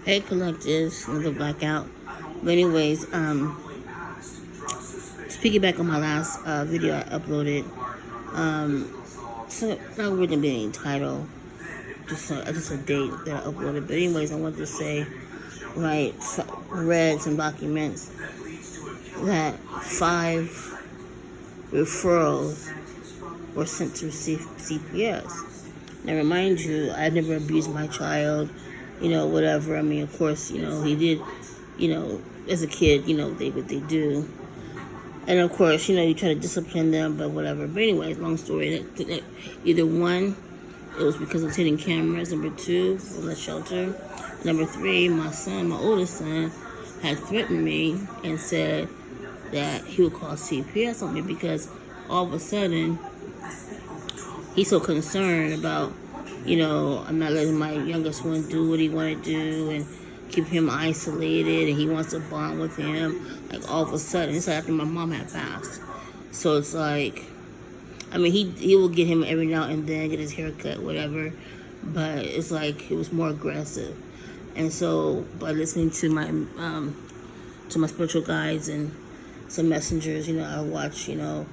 Hey collectives, another blackout. But anyways, to piggyback on my last video I uploaded, so not really gonna be any title, just a date that I uploaded. But anyways, I want to say, right, read some documents that 5 referrals were sent to CPS. Now, remind you, I never abused my child, whatever. I mean, of course, he did, as a kid, what they do. And of course, you try to discipline them, but whatever. But anyways, long story. Either one, it was because of hidden cameras. Number 2, from the shelter. Number 3, my oldest son, had threatened me and said that he would call CPS on me because all of a sudden, he's so concerned about, I'm not letting my youngest one do what he want to do and keep him isolated, and he wants to bond with him. Like all of a sudden, it's like after my mom had passed. So it's like, I mean, he will get him every now and then, get his hair cut, whatever. But it's like it was more aggressive. And so by listening to my spiritual guides and some messengers, I watch, a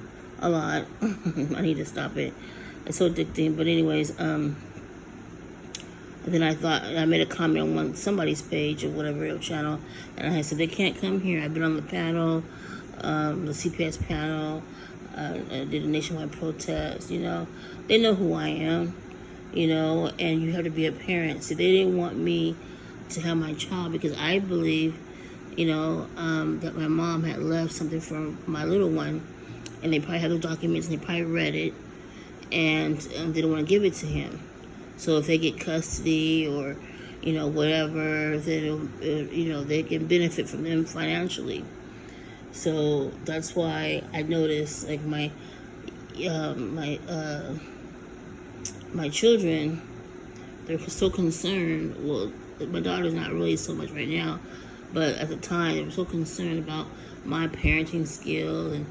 lot. I need to stop it. It's so addicting. But anyways, and then I made a comment on somebody's page or whatever channel, and I said they can't come here. I've been on the panel, the CPS panel. I did a nationwide protest. They know who I am. And you have to be a parent. See, they didn't want me to have my child because I believe, that my mom had left something for my little one, and they probably had the documents and they probably read it, and they didn't want to give it to him. So if they get custody or, whatever, then, they can benefit from them financially. So that's why I noticed, like, my children, they're so concerned. Well, my daughter's not really so much right now, but at the time, they were so concerned about my parenting skill and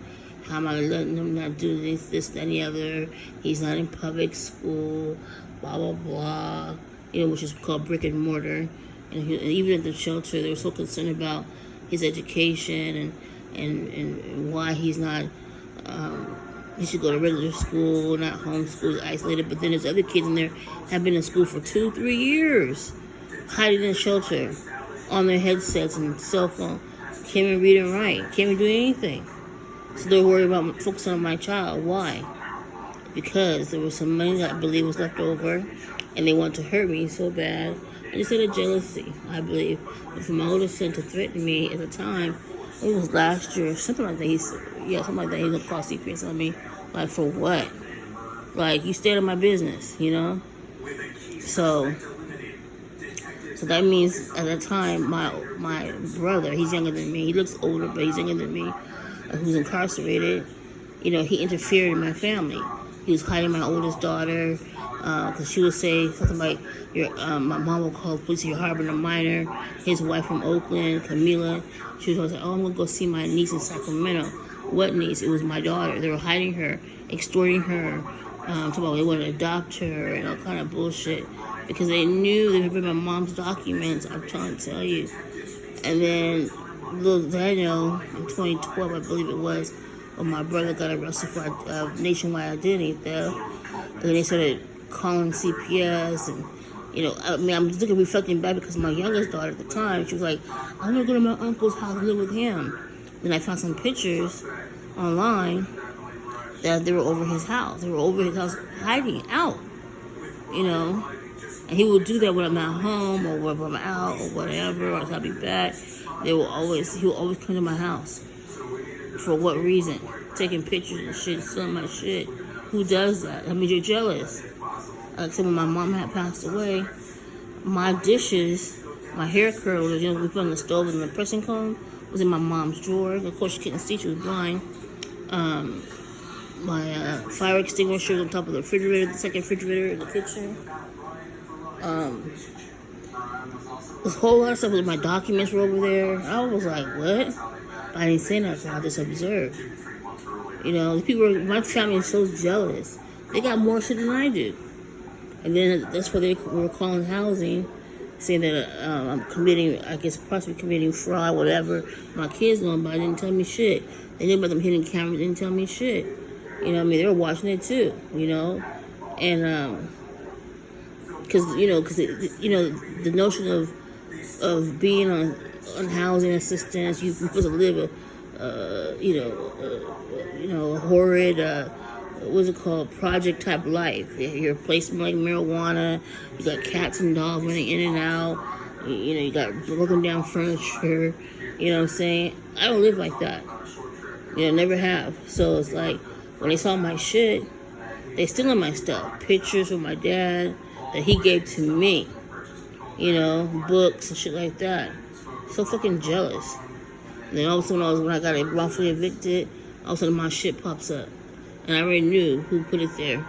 how am I letting him not do this, that, and the other. He's not in public school, blah, blah, blah, which is called brick and mortar. And even at the shelter, they were so concerned about his education and why he's not, he should go to regular school, not homeschool, isolated. But then there's other kids in there have been in school for 2-3 years, hiding in the shelter, on their headsets and cell phone. Can't even read and write, can't even do anything. So they're worried about focusing on my child. Why? Because there was some money that I believe was left over, and they wanted to hurt me so bad. And it's out of jealousy, I believe. And for my oldest son to threaten me at the time, it was last year, something like that. He said, something like that. He looked across CPS on me, like, for what? Like, you stay out of my business, So that means at that time, my brother, he's younger than me. He looks older, but he's younger than me. Who's incarcerated, he interfered in my family. He was hiding my oldest daughter, because she would say something like, my mom would call the police, you're harboring a minor. His wife from Oakland, Camila, she was always like, I'm going to go see my niece in Sacramento. What niece? It was my daughter. They were hiding her, extorting her, talking about they wanted to adopt her and all kind of bullshit, because they knew they would bring my mom's documents. I'm trying to tell you. And then little Daniel, in 2012, I believe it was, when my brother got arrested for nationwide identity theft, and then they started calling CPS, and I'm just reflecting back because my youngest daughter at the time, she was like, I'm gonna go to my uncle's house and live with him. Then I found some pictures online that they were over his house. They were over his house hiding out, and he would do that when I'm at home or when I'm out or whatever, or I'll be back. He would always come to my house. For what reason? Taking pictures and shit, selling my shit. Who does that? I mean, you're jealous. Except when my mom had passed away, my dishes, my hair curlers, we put on the stove and the pressing comb was in my mom's drawer. Of course, she couldn't see, she was blind. My fire extinguisher was on top of the refrigerator, the second refrigerator in the kitchen. This whole lot of stuff with my documents were over there. I was like, what? But I didn't say nothing. I just observed. The people, my family is so jealous. They got more shit than I do. And then that's where they were calling housing saying that I'm committing, I guess, possibly committing fraud, whatever. My kids know about it, didn't tell me shit. They knew about them hidden cameras, didn't tell me shit. You know what I mean? They were watching it too, you know? And, because, the notion of being on housing assistance, you're supposed to live a horrid, what's it called, project type life. You're placing like marijuana, you got cats and dogs running in and out, you got broken down furniture, you know what I'm saying? I don't live like that. Never have. So it's like, when they saw my shit, they stealing my stuff. Pictures from my dad that he gave to me. Books and shit like that. So fucking jealous. And then all of a sudden, when I got wrongfully evicted, all of a sudden my shit pops up. And I already knew who put it there.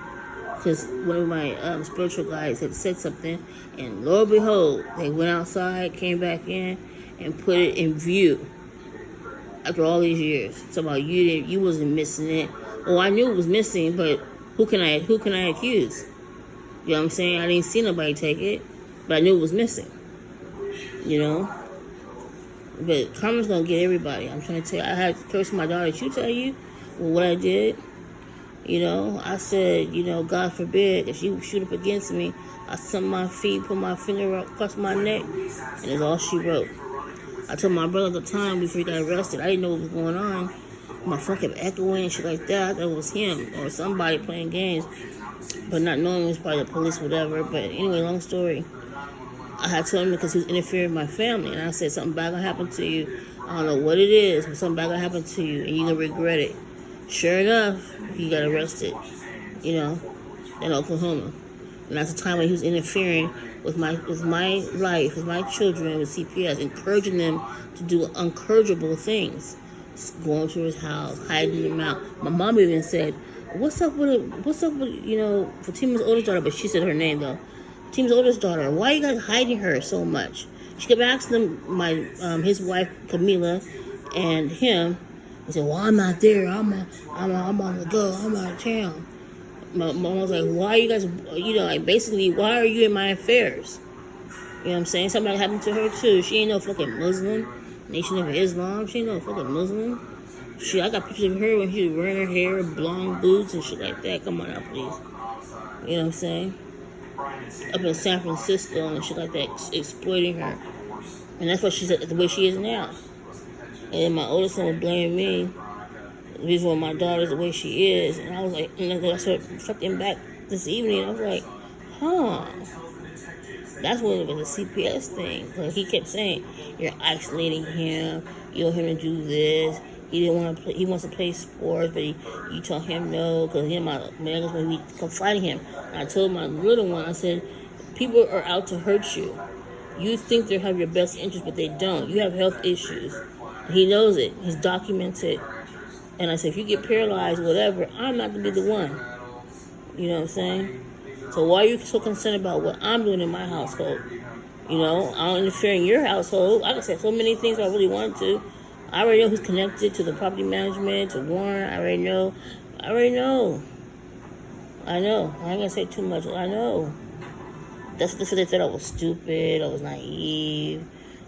Because one of my spiritual guys had said something, and lo and behold, they went outside, came back in, and put it in view. After all these years. So about you wasn't missing it. Oh, I knew it was missing, but who can I accuse? You know what I'm saying? I didn't see nobody take it, but I knew it was missing. But karma's gonna get everybody. I'm trying to tell you. I had to curse my daughter. Did she tell you what I did? I said, God forbid, if you shoot up against me, I stump my feet, put my finger across my neck, and that's all she wrote. I told my brother at the time before he got arrested, I didn't know what was going on. My phone kept echoing and shit like that. That was him or somebody playing games, but not knowing it was probably the police, whatever. But anyway, long story. I had told him because he was interfering with my family, and I said something bad gonna happen to you. I don't know what it is, but something bad gonna happen to you, and you're gonna regret it. Sure enough, he got arrested. In Oklahoma, and that's the time when he was interfering with my life, with my children, with CPS, encouraging them to do uncourageable things, going to his house, hiding them out. My mom even said, "What's up with Fatima's oldest daughter?" But she said her name though. Fatima's oldest daughter. Why are you guys hiding her so much? She kept asking them, his wife Camila, and him. He said, "Well, I'm not there. I'm on the go. I'm out of town." My mom was like, "Why are you guys, basically, why are you in my affairs?" You know what I'm saying? Something happened to her too. She ain't no fucking Muslim. Nation of Islam. She ain't no fucking Muslim. I got pictures of her when she was wearing her hair, blonde boots and shit like that. Come on out, please. You know what I'm saying? Up in San Francisco and shit like that, exploiting her. And that's what she's the way she is now. And then my oldest son was blaming me. These were my daughters the way she is. And I was like, and I started fucking back this evening. And I was like, huh. That's when it was a CPS thing. Because he kept saying, you're isolating him. You want him to do this. He wants to play sports, but you told him no. Because my youngest one, we confiding him. And I told my little one, I said, people are out to hurt you. You think they have your best interest, but they don't. You have health issues. He knows it. He's documented. And I said, if you get paralyzed, whatever, I'm not going to be the one. You know what I'm saying? So why are you so concerned about what I'm doing in my household? I don't interfere in your household. I can say so many things I really want to. I already know who's connected to the property management, to Warren. I already know. I know. I ain't going to say too much. I know. That's what they said. I was stupid. I was naive.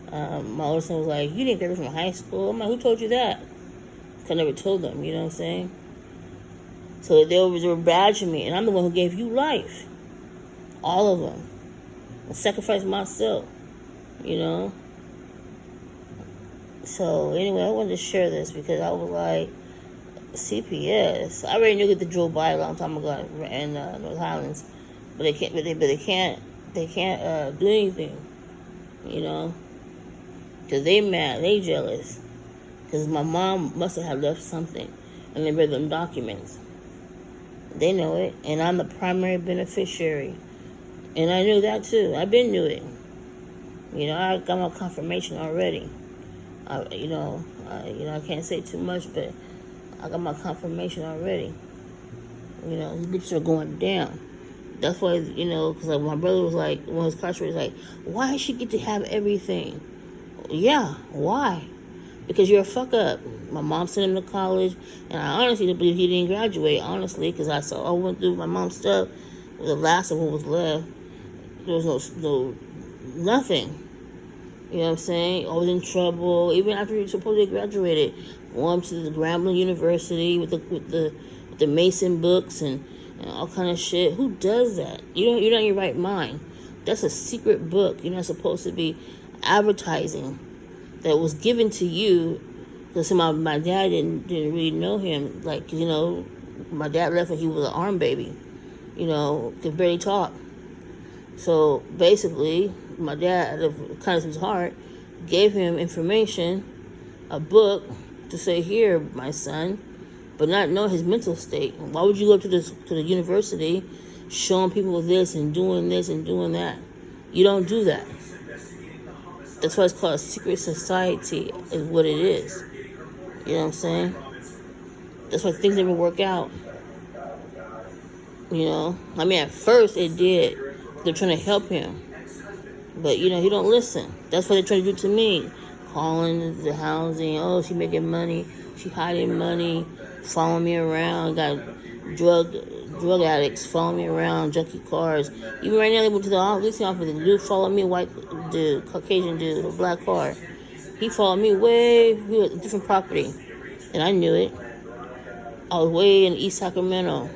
My oldest son was like, you didn't graduate from high school. I'm like, who told you that? I never told them, you know what I'm saying? So they were badgering me, and I'm the one who gave you life. All of them. I sacrificed myself, So anyway, I wanted to share this because I was like, CPS. I already knew that they drove by a long time ago in North Highlands, but they can't do anything, because they mad, they jealous. Because my mom must have left something, and they read them documents. They know it, and I'm the primary beneficiary. And I knew that too. I've been knew it. I got my confirmation already. I can't say too much, but I got my confirmation already. These bitches are going down. That's why, because my brother was like, when his classmate was like, why does she get to have everything? Yeah, why? Because you're a fuck up. My mom sent him to college, and I honestly didn't believe he didn't graduate, honestly, because I went through my mom's stuff. The last of what was left. There was nothing. You know what I'm saying? Always in trouble. Even after he supposedly graduated, going to the Grambling University with the Mason books and all kind of shit. Who does that? You're not in your right mind. That's a secret book. You're not supposed to be advertising. That was given to you because my dad didn't really know him. Like, my dad left when he was an arm baby. Could barely talk. So basically, my dad, out of kindness of his heart, gave him information, a book, to say, here, my son, but not know his mental state. Why would you go to the university showing people this and doing that? You don't do that. That's why it's called a secret society, is what it is. You know what I'm saying? That's why things never work out. At first it did. They're trying to help him. But, he don't listen. That's what they're trying to do to me. Calling the housing. Oh, she making money. She hiding money. Following me around. Got drug addicts following me around. Junkie cars. Even right now, they went to the leasing office. The dude followed me, the Caucasian dude, the black car. He followed me he was a different property. And I knew it. I was way in East Sacramento.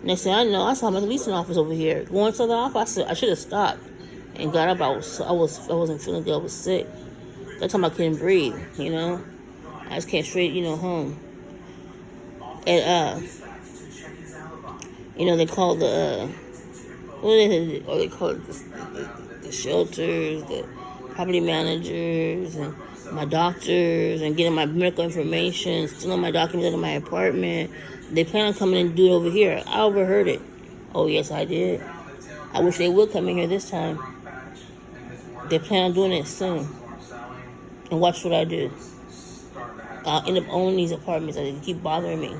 Next thing I know, I saw him at the leasing office over here. Going to the office, I should have stopped and got up. I wasn't feeling good. I was sick. That time I couldn't breathe. I just came straight, home. And they call the shelters, the property managers, and my doctors, and getting my medical information, stealing my documents out of my apartment. They plan on coming and do it over here. I overheard it. Oh, yes, I did. I wish they would come in here this time. They plan on doing it soon. And watch what I do. I'll end up owning these apartments and they keep bothering me.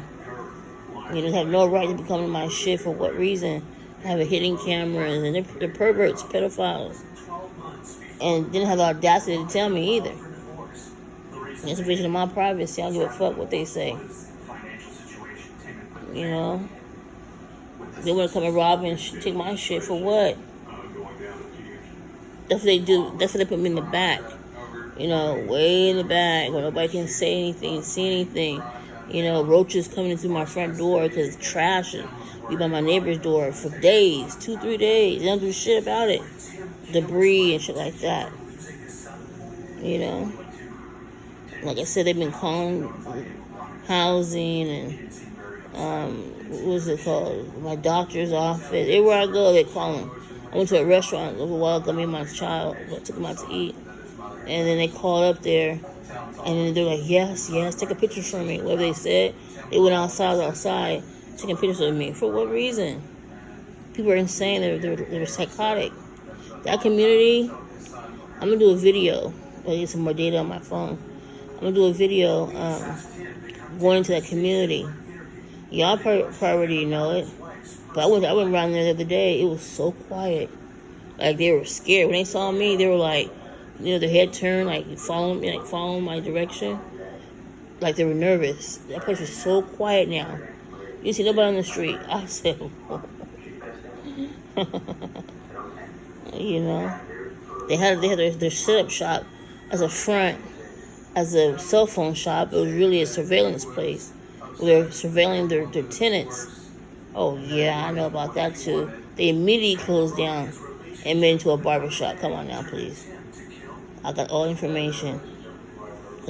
They have no right to be coming to my shit. For what reason? I have a hidden cameras, and they're perverts, pedophiles. And didn't have the audacity to tell me either. It's a vision of my privacy. I don't give a fuck what they say. They want to come and rob and take my shit for what? That's what they do. That's what they put me in the back. Way in the back where nobody can say anything, see anything. Roaches coming in through my front door because trash and be by my neighbor's door for days, 2-3 days. They don't do shit about it. Debris and shit like that. Like I said, they've been calling housing and what was it called? My doctor's office. Everywhere I go, they call them. I went to a restaurant a little while ago, me and my child. I took them out to eat. And then they called up there. And then they're like, yes, take a picture for me. What they said, they went outside, taking pictures of me. For what reason? People are insane. They're psychotic. That community, I'm going to do a video. I'll get some more data on my phone. I'm going to do a video going into that community. Y'all probably already know it. But I went around there the other day. It was so quiet. Like, they were scared. When they saw me, they were like, their head turned, like, following my direction. Like, they were nervous. That place was so quiet now. You see nobody on the street. I said, They had their sit-up shop as a front, as a cell phone shop. It was really a surveillance place. They're surveilling their tenants. Oh, yeah, I know about that, too. They immediately closed down and made it into a barbershop. Come on now, please. I got all information.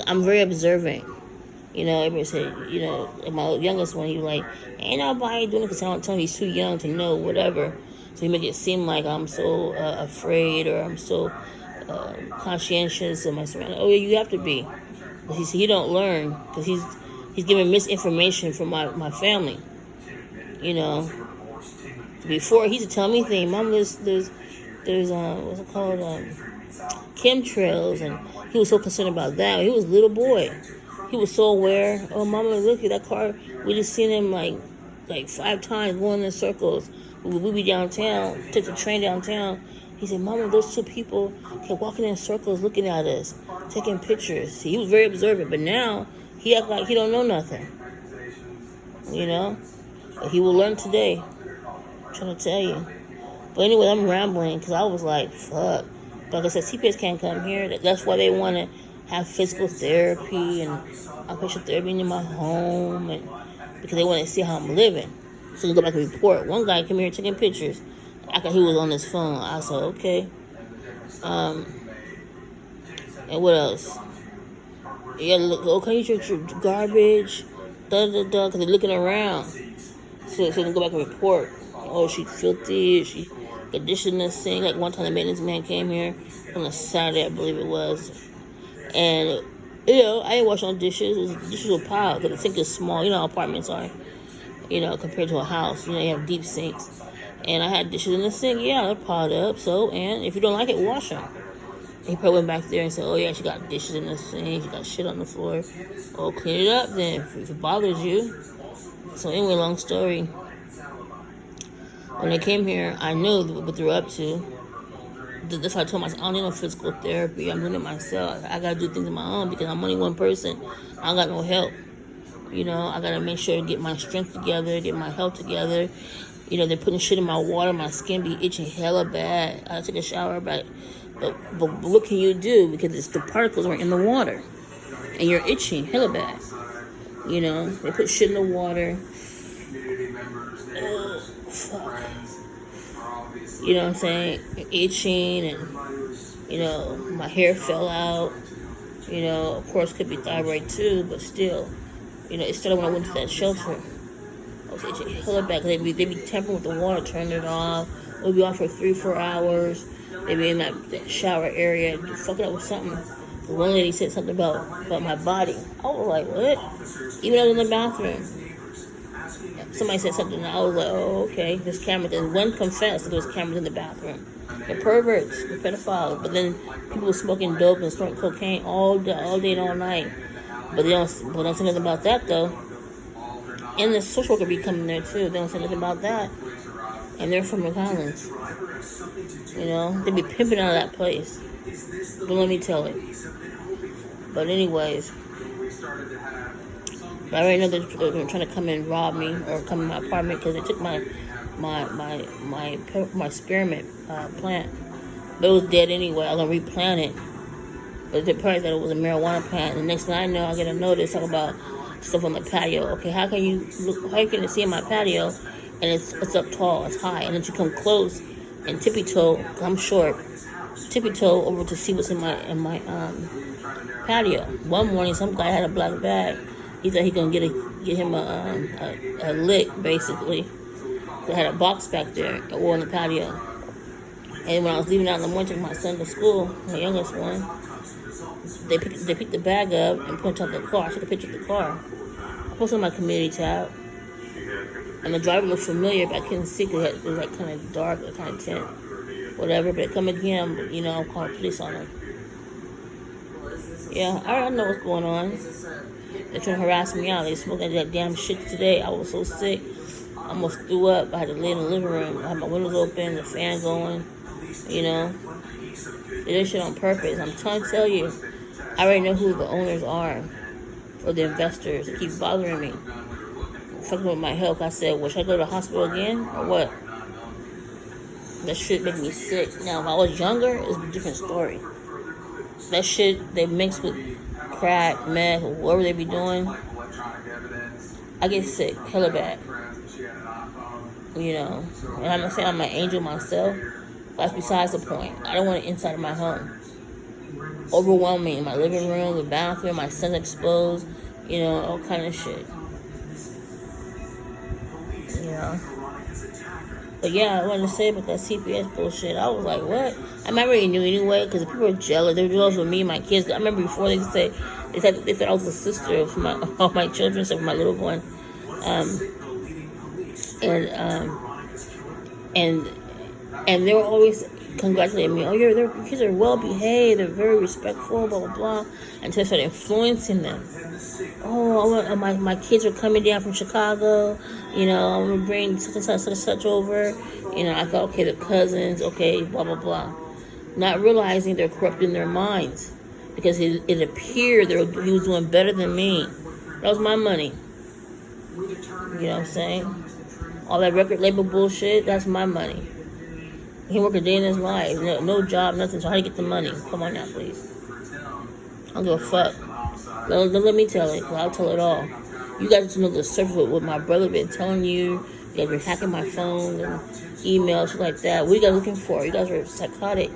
I'm very observant. Everybody said, my youngest one, he was like, ain't nobody doing it because I don't tell him he's too young to know whatever. So he make it seem like I'm so afraid or I'm so conscientious of my surroundings. Oh, yeah, you have to be. But he don't learn because he's giving misinformation from my family. Before he used to tell me things. Mom, there's what's it called? Chemtrails, and he was so concerned about that. He was a little boy. He was so aware. Oh, Mama, look at that car. We just seen him like 5 times going in circles. We be downtown, take the train downtown. He said, Mama, those 2 people kept walking in circles looking at us, taking pictures. See, he was very observant, but now he act like he don't know nothing. But he will learn today. I'm trying to tell you. But anyway, I'm rambling because I was like, fuck. But like I said, CPS can't come here. That's why they want to have physical therapy and occupational therapy in my home, and because they want to see how I'm living. So they go back and report. One guy came here taking pictures after he was on his phone. I said, okay. And what else? Yeah, look, okay, you your garbage, because they're looking around. So they go back and report. Oh, she's filthy, she conditioned this thing. Like one time the maintenance man came here on a Saturday, I believe it was. And, I ain't washing no dishes. Dishes were piled because the sink is small. You know how apartments are, compared to a house. You have deep sinks. And I had dishes in the sink. Yeah, they're piled up. So, and if you don't like it, wash them. And he probably went back there and said, oh, yeah, she got dishes in the sink. She got shit on the floor. Oh, clean it up then if it bothers you. So anyway, long story. When they came here, I knew what they were up to. That's why I told myself, I don't need no physical therapy. I'm doing it myself. I got to do things on my own because I'm only one person. I don't got no help. I got to make sure to get my strength together, get my health together. They're putting shit in my water. My skin be itching hella bad. I take a shower, but what can you do? Because the particles are in the water. And you're itching hella bad. They put shit in the water. Oh, fuck. You know what I'm saying? Itching and, my hair fell out. Of course, could be thyroid too, but still, it started when I went to that shelter. I was itching hella bad because they be tampering with the water, turning it off. It would be off for 3-4 hours. They be in that shower area, fucking up with something. The one lady said something about my body. I was like, what? Even though I was in the bathroom. Somebody said something, and I was like, oh, okay. There's cameras. And one confessed that there was cameras in the bathroom. They're perverts, they're pedophiles. But then people were smoking dope and smoking cocaine all day and all night. But they don't say nothing about that, though. And the social worker be coming there, too. They don't say nothing about that. And they're from McCollins. They be pimping out of that place. Don't let me tell it. But anyways, I already know they're trying to come and rob me or come in my apartment because they took my spearmint plant. But it was dead anyway. I'm gonna replant it. But they probably thought it was a marijuana plant. And the next thing I know, I get a notice talking about stuff on the patio. Okay, how can you see in my patio and it's up tall, it's high, and then you come close and tippy toe, 'cause I'm short, tippy toe over to see what's in my patio. One morning, some guy had a black bag. He thought he gonna get him a lick, basically. So I had a box back there on the patio. And when I was leaving out in the morning, taking my son to school, my youngest one, they picked the bag up and put it on the car. I took a picture of the car. I posted on my community tab. And the driver looked familiar, but I couldn't see because it was like kind of dark, or kind of tint, whatever. But come again, I'll call the police on him. Yeah, I don't know what's going on. They're trying to harass me out. They smoked that damn shit today. I was so sick. I almost threw up. I had to lay in the living room. I had my windows open, the fan going. They did shit on purpose. I'm trying to tell you, I already know who the owners are, or the investors. They keep bothering me, fucking with my health. I said, well, should I go to the hospital again, or what? That shit make me sick. Now, if I was younger, it's a different story. That shit they mix with crack, meth, or whatever they be doing, I get sick, hella bad. And I'm not saying I'm an angel myself, but that's besides the point. I don't want it inside of my home. Overwhelming in my living room, the bathroom, my son's exposed, all kind of shit. But yeah, I wanted to say about that CPS bullshit. I was like, what? I already knew anyway, because people were jealous. They were jealous with me and my kids. I remember before they thought I was the sister of all my children, except for my little one. And they were always congratulating me. Oh, their kids are well behaved. They're very respectful. Blah blah blah. Until I started influencing them. Oh, my kids are coming down from Chicago. I'm gonna bring such and such over. I thought, okay, they're cousins. Okay, blah blah blah. Not realizing they're corrupting their minds because it appeared he was doing better than me. That was my money. You know what I'm saying? All that record label bullshit, that's my money. He work a day in his life, no job, nothing. So how do you get the money? Come on now, please. I don't give a fuck. Don't let me tell it, 'cause I'll tell it all. You guys just know the surface of what my brother been telling you. You guys been hacking my phone and emails, shit like that. What are you guys looking for? You guys are psychotic.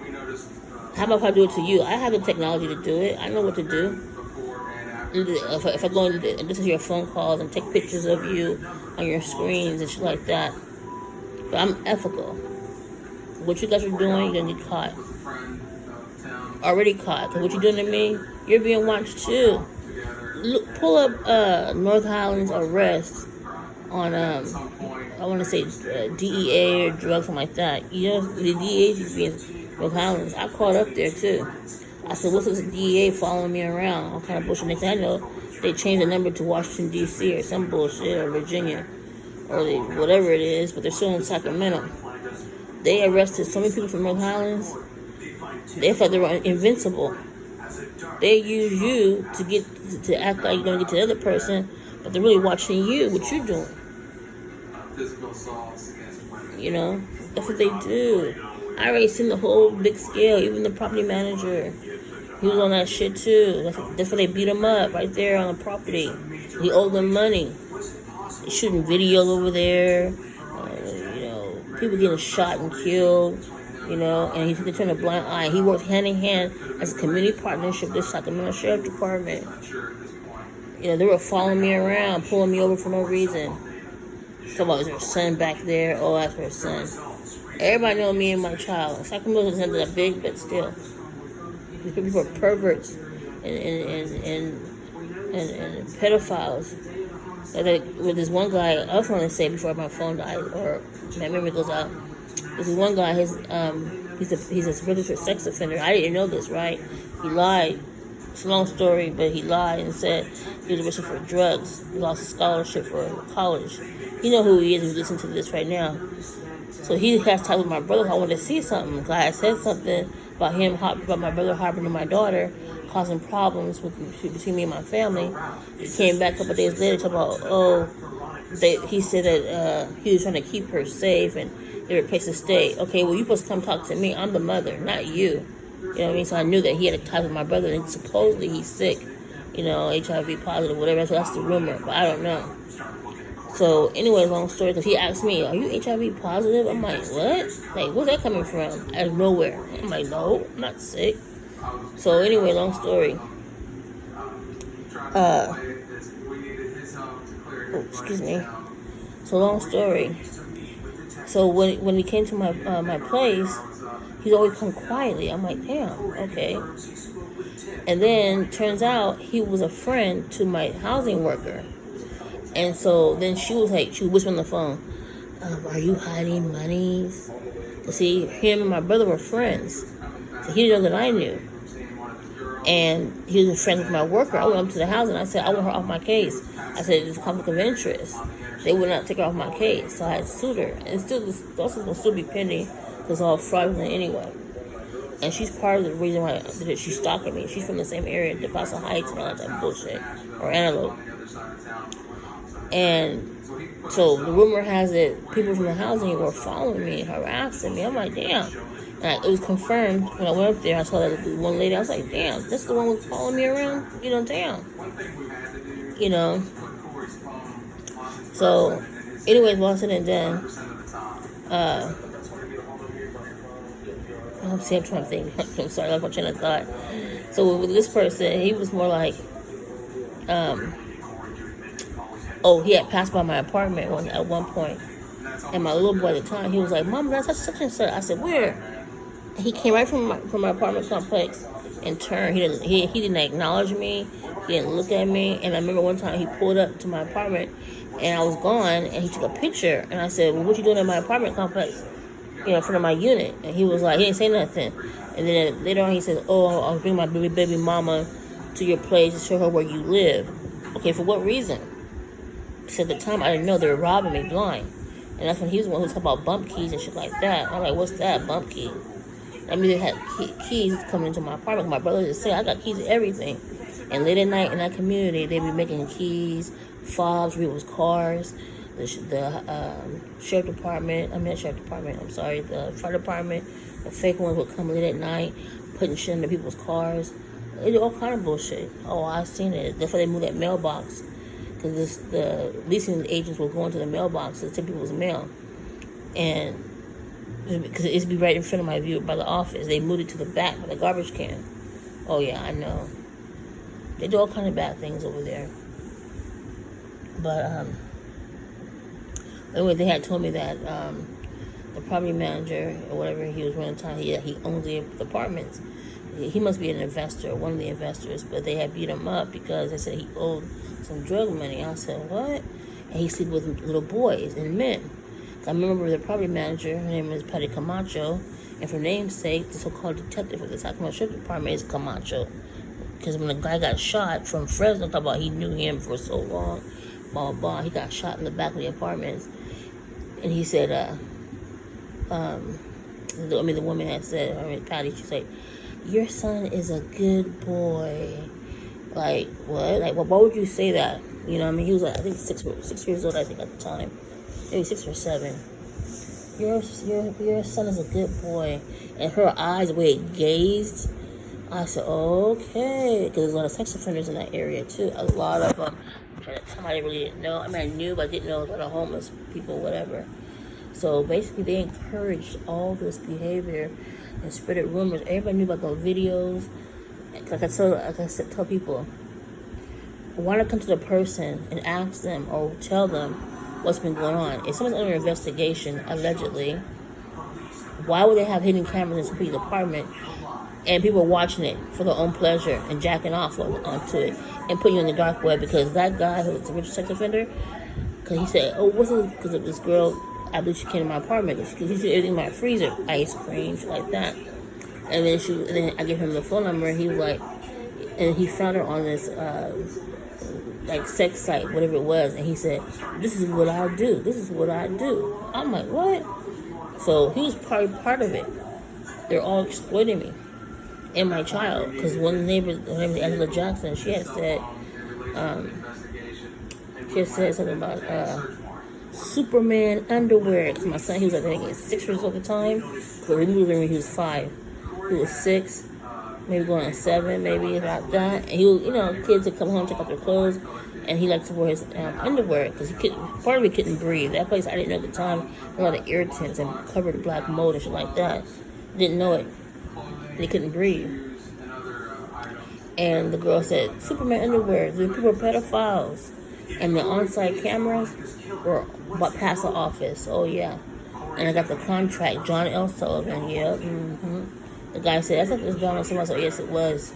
How about if I do it to you? I have the technology to do it. I know what to do. If I go and listen to your phone calls and take pictures of you on your screens and shit like that. But I'm ethical. What you guys are doing, you're gonna get caught. Already caught. Cause what you're doing to me, you're being watched too. Look, pull up North Highlands arrest on I want to say DEA or drugs, something like that. You know, the DEA used to be in North Highlands. I called up there too. I said, what's this DEA following me around? What kind of bullshit? Next thing I know, they changed the number to Washington, D.C. or some bullshit, or Virginia, or whatever it is, but they're still in Sacramento. They arrested so many people from North Highlands. They thought they were invincible. They use you to act like you're going to get to the other person, but they're really watching you, what you're doing. You know, that's what they do. I already seen the whole big scale, even the property manager. He was on that shit too. That's why they beat him up right there on the property. He owed them money. They shooting videos over there. You know, people getting shot and killed. You know, and he turned a blind eye. He worked hand in hand as a community partnership with the Sacramento Sheriff Department. You know, they were following me around, pulling me over for no reason. Talking about, is her son back there? Oh, that's her son. Everybody know me and my child. Sacramento isn't that big, but still. These people are perverts and pedophiles. Like, with this one guy, I was going to say before my phone died or my memory goes out. This is one guy. He's a registered sex offender. I didn't know this, right? He lied. It's a long story, but he lied and said he was arrested for drugs. He lost a scholarship for college. You know who he is if you listen to this right now. So he has talked with my brother. I wanted to see something. Because I had said something about my brother harboring my daughter, causing problems between me and my family. He came back a couple of days later talking about, he said that he was trying to keep her safe and they were a place to stay. Okay, well, you're supposed to come talk to me. I'm the mother, not you. You know what I mean? So I knew that he had a tie with my brother, and supposedly he's sick. You know, HIV positive, whatever. So that's the rumor, but I don't know. So anyway, long story, because he asked me, are you HIV positive? I'm like, what? Like, where's that coming from? Out of nowhere. I'm like, no, I'm not sick. So anyway, long story. Excuse me. So long story. So when he came to my place, he'd always come quietly. I'm like, damn, okay. And then turns out he was a friend to my housing worker. And so then she was whispering on the phone, are you hiding monies? See, him and my brother were friends. So he didn't know that I knew. And he was a friend with my worker. I went up to the house and I said, I want her off my case. I said, it's a conflict of interest. They would not take her off my case. So I had sued her. And this lawsuit will still be pending because it's all fraudulent anyway. And she's part of the reason why she's stalking me. She's from the same area, the Paso Heights and all that type of bullshit. Or Antelope. And so the rumor has it, people from the housing were following me, harassing me. I'm like, damn. And it was confirmed when I went up there. I saw that one lady. I was like, damn, this the one who was following me around? You know, damn. You know. So, anyways, while said and done, I'm trying to think. I'm sorry, I lost my train of thought. So with this person, he was more like, he had passed by my apartment at one point, and my little boy at the time, he was like, Mom, that's such and such. I said, where? He came right from my apartment complex and turned. He didn't acknowledge me. He didn't look at me. And I remember one time he pulled up to my apartment, and I was gone, and he took a picture. And I said, well, what you doing in my apartment complex? You know, in front of my unit. And he was like, he didn't say nothing. And then later on he said, I'll bring my baby mama to your place to show her where you live. Okay, for what reason? Because at the time I didn't know they were robbing me blind. And that's when he was the one who was talking about bump keys and shit like that. I'm like, what's that, bump key? I mean, they had keys coming into my apartment. My brother just said, I got keys to everything. And late at night in that community, they be making keys, fobs, people's cars, the sheriff department. I mean, not sheriff department. I'm sorry, the fire department. The fake ones would come late at night, putting shit into people's cars. They do all kind of bullshit. Oh, I seen it. That's why they moved that mailbox, because the leasing agents were going to the mailbox to take people's mail, and because it used to be right in front of my view by the office, they moved it to the back by the garbage can. Oh yeah, I know. They do all kind of bad things over there. But anyway, they had told me that the property manager or whatever he was running time, he owns the apartments. He must be an investor, one of the investors, but they had beat him up because they said he owed some drug money. I said, what? And he sleep with little boys and men. I remember the property manager, her name is Patty Camacho, and for namesake, the so-called detective for the Sacramento Sheriff Department is Camacho. Because when the guy got shot from Fresno, talk about he knew him for so long, blah, blah, blah. He got shot in the back of the apartments. And he said, the woman had said, Patty, she said, your son is a good boy. Like, what? Like, why would you say that? You know what I mean? He was, like, I think, 6 years old, I think, at the time. Maybe 6 or 7. Your son is a good boy. And her eyes, the way it gazed, I said, okay. Because there's a lot of sex offenders in that area, too. A lot of them. Somebody really didn't know. I mean, I knew, but I didn't know a lot of homeless people, whatever. So, basically, they encouraged all this behavior and spread rumors. Everybody knew about those videos. Like I tell people, why not come to the person and ask them or tell them what's been going on? If someone's under investigation, allegedly, why would they have hidden cameras in somebody's apartment and people are watching it for their own pleasure and jacking off onto it and putting you in the dark web? Because that guy who was a rich sex offender, because he said, oh, wasn't it because of this girl? I believe she came to my apartment because she used everything in my freezer, ice cream, shit like that. And then I gave him the phone number, and he was like, and he found her on this like sex site, whatever it was, and he said, this is what I do. This is what I do. I'm like, what? So he was part of it. They're all exploiting me and my child, because one neighbor, her name is Angela Jackson, she had said something about Superman underwear. Because my son, he was, I think, 6 years old at the time, but we moved him when he was 5. He was 6, maybe going on 7, maybe about that. And he was, kids would come home, check out their clothes, and he liked to wear his underwear because part of it couldn't breathe. That place, I didn't know at the time, a lot of irritants and covered black mold and shit like that. Didn't know it. They couldn't breathe. And the girl said, Superman underwear, the people are pedophiles. And the on-site cameras were past the office. Oh, yeah. And I got the contract, John L. Sullivan, yep. Mm-hmm. The guy said, I thought it was John L. Sullivan. I said, yes, it was.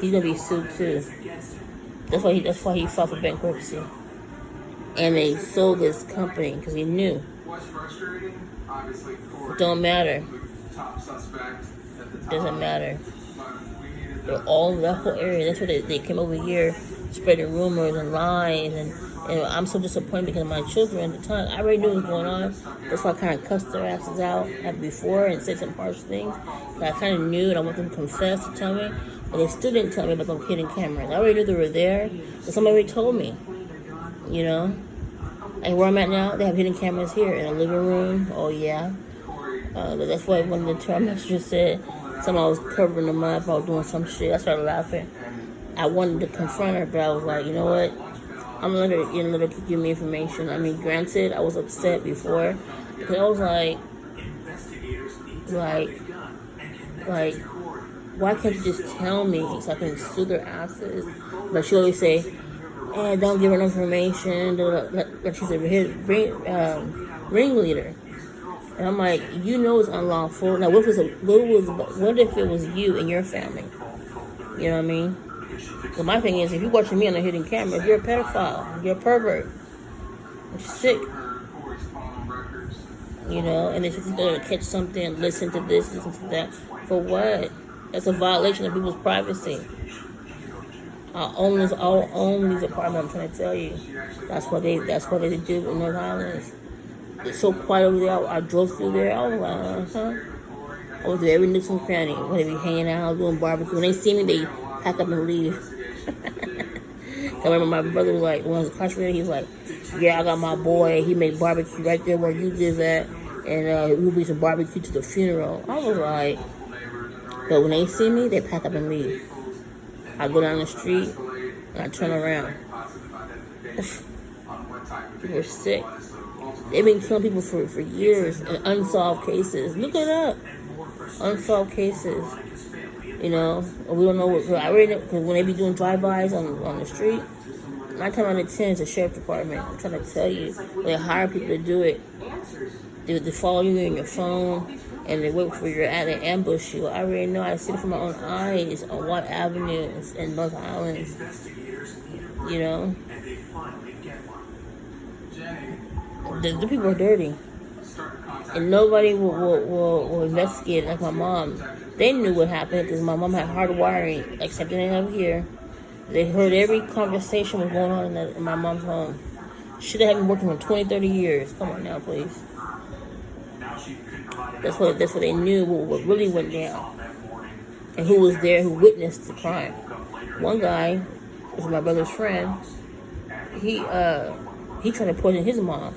He's going to be sued, too. That's why he filed for bankruptcy. And they sold this company because he knew. It don't matter. It doesn't matter. They're all in that whole area. That's why they came over here spreading rumors and lies. And I'm so disappointed because my children at the time, I already knew what was going on. That's why I kind of cussed their asses out before and said some harsh things. But I kind of knew, and I want them to confess to tell me. But they still didn't tell me about them hidden cameras. I already knew they were there, but somebody already told me. And where I'm at now, they have hidden cameras here in the living room. Oh, yeah. That's why one of the term messengers said somebody was covering them up. I was doing some shit. I started laughing. I wanted to confront her, but I was like, you know what? I'm going to let her give me information. I mean, granted, I was upset before. Because I was like, why can't you just tell me so I can sue their asses? But she always say, hey, don't give her information. Like she's a ringleader. And I'm like, it's unlawful. Now, what if it was you and your family? You know what I mean? Well, my thing is, if you're watching me on a hidden camera, you're a pedophile. You're a pervert. You're sick. And if you're going to catch something, listen to this, listen to that. For what? That's a violation of people's privacy. I'll own these apartments, I'm trying to tell you. That's what they do in North Islands. It's so quiet over there. I drove through there. I was like, I was there every nook and cranny. When they be hanging out, doing barbecue. When they see me, they pack up and leave. I remember my brother was like, when I was incarcerated, he was like, Yeah, I got my boy. He made barbecue right there where you live at, and we'll be some barbecue to the funeral. I was like, but when they see me, they pack up and leave. I go down the street and I turn around. People are sick. They've been killing people for years in unsolved cases. Look it up. Unsolved cases. You know, we don't know what. I already know, because when they be doing drive-bys on the street, 9 times out of 10 is the sheriff department. I'm trying to tell you, they hire people to do it. They follow you in your phone, and they wait for you at and ambush you. I already know. I see it from my own eyes on Watt Avenue in North Islands. You know, the people are dirty, and nobody will investigate it like my mom. They knew what happened because my mom had hard wiring, except they didn't have here. They heard every conversation was going on in my mom's home. Should have been working for 20, 30 years. Come on now, please. That's what they knew what really went down. And who was there, who witnessed the crime. One guy, was my brother's friend, he tried to poison his mom.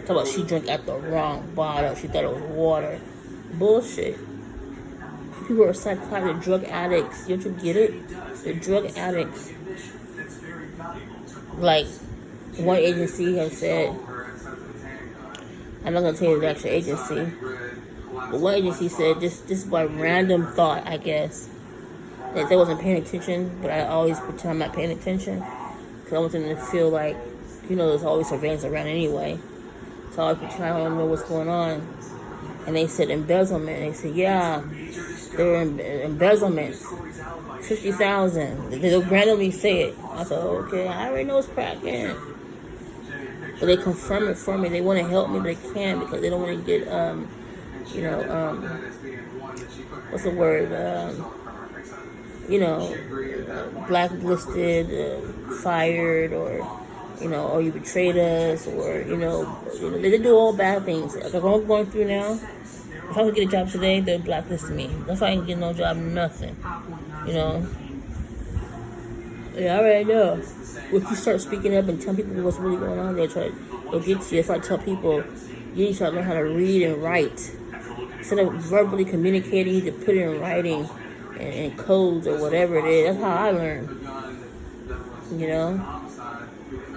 Talk about she drank at the wrong bottle. She thought it was water. Bullshit. People are psychotic drug addicts. Don't you get it? They're drug addicts. Like one agency has said, I'm not gonna tell you the actual agency, but one agency said just by random thought, I guess, that they wasn't paying attention, but I always pretend I'm not paying attention because I want them to feel like, you know, there's always surveillance around anyway. So I always pretend I don't know what's going on. And they said embezzlement. They said, yeah, they're embezzlements. 50,000. They'll randomly say it. I said, okay, I already know it's cracking. But they confirm it for me. They want to help me, but they can't because they don't want to get, what's the word? Blacklisted, fired, or, or you betrayed us, or, they do all bad things. Like I'm going through now. If I could get a job today, they'll blacklist me. If I can get no job, nothing. Yeah, I already know. If you start speaking up and telling people what's really going on, they'll get to you. If I tell people, you need to learn how to read and write. Instead of verbally communicating, you need to put it in writing and codes or whatever it is. That's how I learned.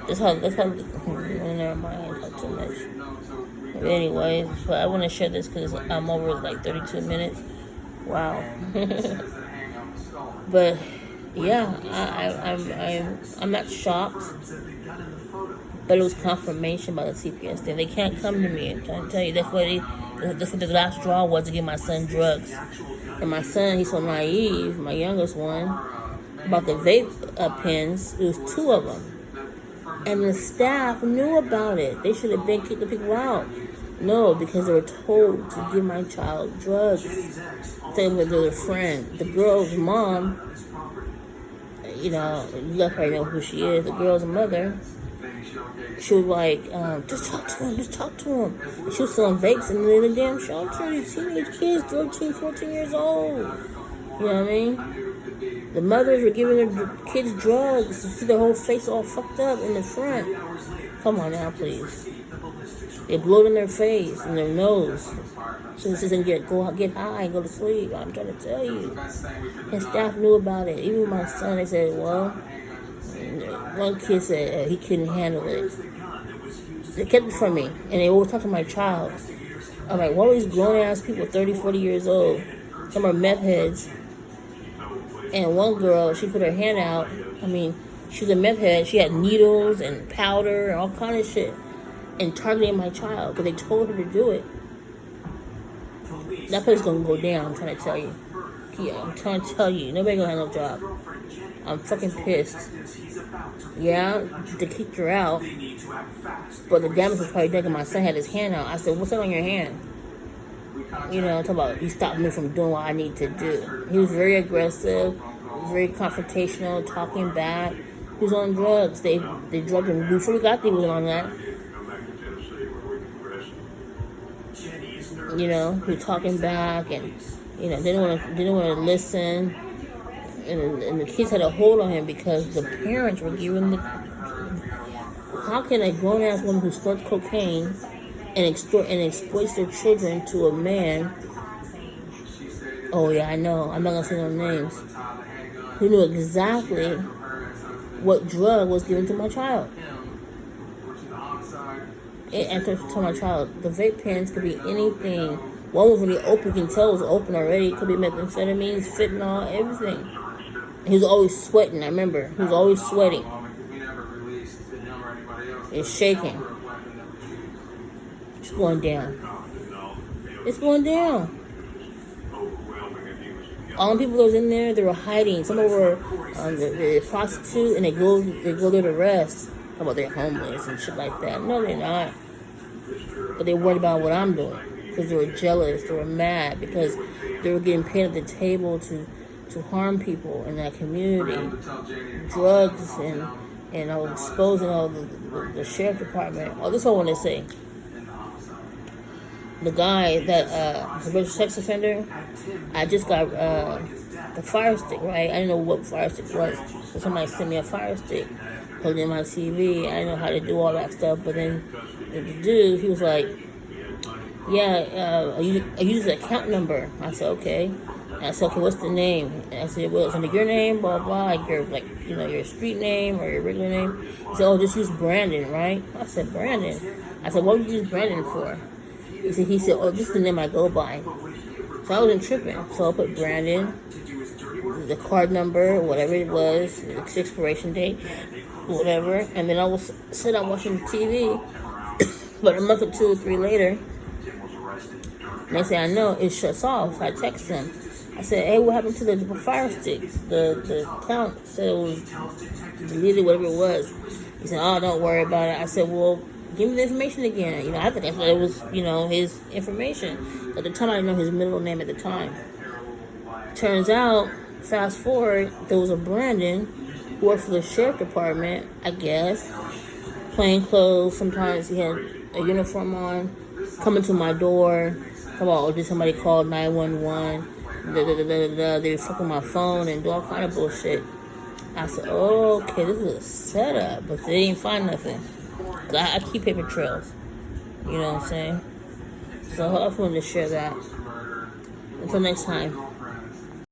That's how never mind, I talk too much. But anyways, but I want to share this because I'm over like 32 minutes. Wow. But yeah, I'm not shocked, but it was confirmation by the CPS thing. They can't come to me. I'm trying to tell you, that's what the last straw was to give my son drugs. And my son, he's so naive, my youngest one, about the vape pens. It was 2 of them. And the staff knew about it. They should have been kicking the people out. No, because they were told to give my child drugs. They were their friend. The girl's mom, you let her know who she is. The girl's mother, she was like, just talk to him. She was selling vapes in the damn shelter. These teenage kids, 13, 14 years old. You know what I mean? The mothers were giving their kids drugs to see their whole face all fucked up in the front. Come on now, please. They blow it in their face and their nose. So this isn't get high and go to sleep. I'm trying to tell you. And staff knew about it. Even my son, they said, well, one kid said he couldn't handle it. They kept it from me. And they always talk to my child. I'm like, what are these grown-ass people, 30, 40 years old? Some are meth heads. And one girl, she put her hand out. She was a meth head. She had needles and powder and all kind of shit. And targeting my child because they told her to do it. That place is going to go down, I'm trying to tell you. Yeah, I'm trying to tell you. Nobody going to have no job. I'm fucking pissed. Yeah, they kicked her out. But the damage was probably done because my son had his hand out. I said, what's that on your hand? Talking about, you stopped me from doing what I need to do. He was very aggressive, very confrontational, talking back. He was on drugs. They drugged him. Before we got there, he was on that. He was talking back, and they didn't want to listen, and the kids had a hold on him because the parents were giving the how can a grown ass woman who snorts cocaine and exploits their children to a man? Oh yeah, I know. I'm not gonna say no names. Who knew exactly what drug was given to my child? And to my child, the vape pens could be anything. One was really open, you can tell it was open already. It could be methamphetamines, fentanyl, everything. And he was always sweating, I remember. He was always sweating. It's shaking. It's going down. It's going down. All the people that was in there, they were hiding. Some of them were the prostitute, and they go there to rest. How about they're homeless and shit like that? No, they're not. But they worried about what I'm doing because they were jealous. They were mad because they were getting paid at the table to harm people in that community. Drugs and I was exposing all the sheriff department. Oh, this is what I want to say. The guy that the registered sex offender, I just got the Fire Stick, right? I didn't know what Fire Stick was, so somebody sent me a Fire Stick, put it in my TV. I didn't know how to do all that stuff, but then the dude, he was like, "Yeah, I use the account number." I said, "Okay." And I said, "Okay, what's the name?" And I said, "Well, it's under your name, blah blah, like your street name or your regular name." He said, "Oh, just use Brandon, right?" I said, "Brandon." I said, "What would you use Brandon for?" He said, "Oh, this is the name I go by." So I wasn't tripping. So I put Brandon, the card number, whatever it was, the expiration date, whatever. And then I was sit up watching TV. But a month or 2 or 3 later, next thing I know, it shuts off. So I text him. I said, "Hey, what happened to the Fire Stick? The account said it was deleted, whatever it was." He said, "Oh, don't worry about it." I said, "Well, give me the information again." I think it was, his information. At the time, I didn't know his middle name at the time. Turns out, fast forward, there was a Brandon who worked for the sheriff department, I guess. Plain clothes. Sometimes he had a uniform on. Coming to my door. Come on, did somebody call 911? They were fucking my phone and do all kind of bullshit. I said, "Oh, okay, this is a setup," but they didn't find nothing. I keep paper trails. You know what I'm saying? So I just wanted to share that. Until next time.